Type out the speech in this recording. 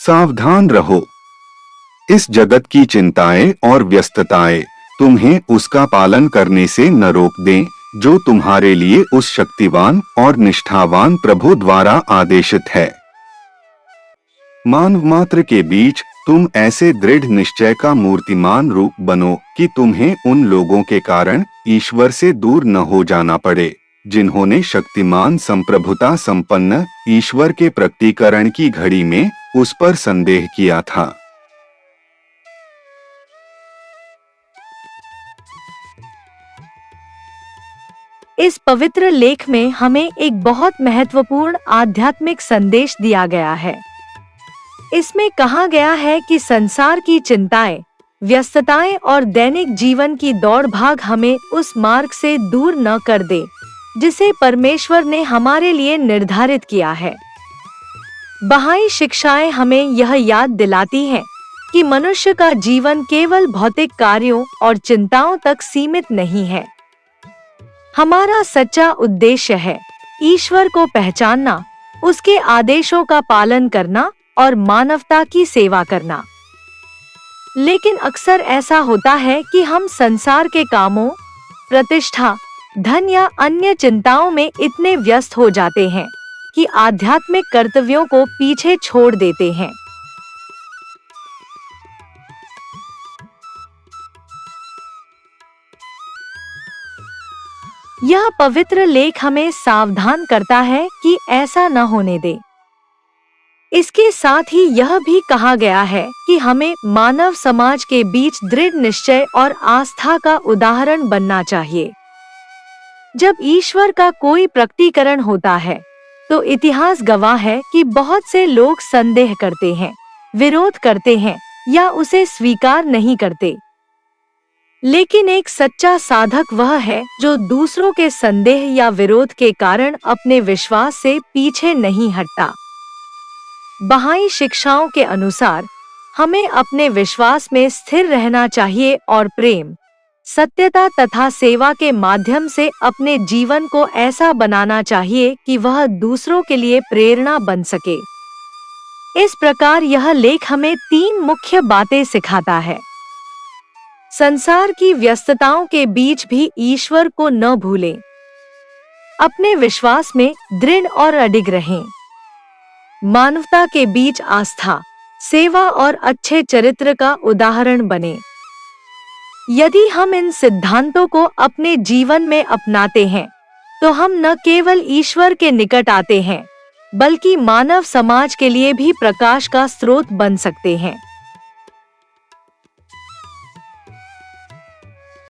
सावधान रहो। इस जगत की चिंताएं और व्यस्तताएं तुम्हें उसका पालन करने से न रोक दें जो तुम्हारे लिए उस शक्तिवान और निष्ठावान प्रभु द्वारा आदेशित है। मानव मात्र के बीच तुम ऐसे दृढ़ निश्चय का मूर्तिमान रूप बनो कि तुम्हें उन लोगों के कारण ईश्वर से दूर न हो जाना पड़े जिन्होंने शक्तिमान संप्रभुता संपन्न ईश्वर के प्रकटीकरण की घड़ी में उस पर संदेह किया था। इस पवित्र लेख में हमें एक बहुत महत्वपूर्ण आध्यात्मिक संदेश दिया गया है। इसमें कहा गया है कि संसार की चिंताएं, व्यस्तताएं और दैनिक जीवन की दौड़ भाग हमें उस मार्ग से दूर न कर दे जिसे परमेश्वर ने हमारे लिए निर्धारित किया है। बहाई शिक्षाएं हमें यह याद दिलाती हैं कि मनुष्य का जीवन केवल भौतिक कार्यों और चिंताओं तक सीमित नहीं है। हमारा सच्चा उद्देश्य है ईश्वर को पहचानना, उसके आदेशों का पालन करना और मानवता की सेवा करना। लेकिन अक्सर ऐसा होता है कि हम संसार के कामों, प्रतिष्ठा, धन या अन्य चिंताओं में इतने व्यस्त हो जाते हैं कि आध्यात्मिक कर्तव्यों को पीछे छोड़ देते हैं। यह पवित्र लेख हमें सावधान करता है कि ऐसा न होने दे। इसके साथ ही यह भी कहा गया है कि हमें मानव समाज के बीच दृढ़ निश्चय और आस्था का उदाहरण बनना चाहिए। जब ईश्वर का कोई प्रकटीकरण होता है तो इतिहास गवाह है कि बहुत से लोग संदेह करते हैं, विरोध करते हैं या उसे स्वीकार नहीं करते। लेकिन एक सच्चा साधक वह है जो दूसरों के संदेह या विरोध के कारण अपने विश्वास से पीछे नहीं हटता। बहाई शिक्षाओं के अनुसार हमें अपने विश्वास में स्थिर रहना चाहिए और प्रेम, सत्यता तथा सेवा के माध्यम से अपने जीवन को ऐसा बनाना चाहिए कि वह दूसरों के लिए प्रेरणा बन सके। इस प्रकार यह लेख हमें 3 मुख्य बातें सिखाता है। संसार की व्यस्तताओं के बीच भी ईश्वर को न भूलें। अपने विश्वास में दृढ़ और अडिग रहें। मानवता के बीच आस्था, सेवा और अच्छे चरित्र का उदाहरण बने। यदि हम इन सिद्धांतों को अपने जीवन में अपनाते हैं तो हम न केवल ईश्वर के निकट आते हैं बल्कि मानव समाज के लिए भी प्रकाश का स्रोत बन सकते हैं।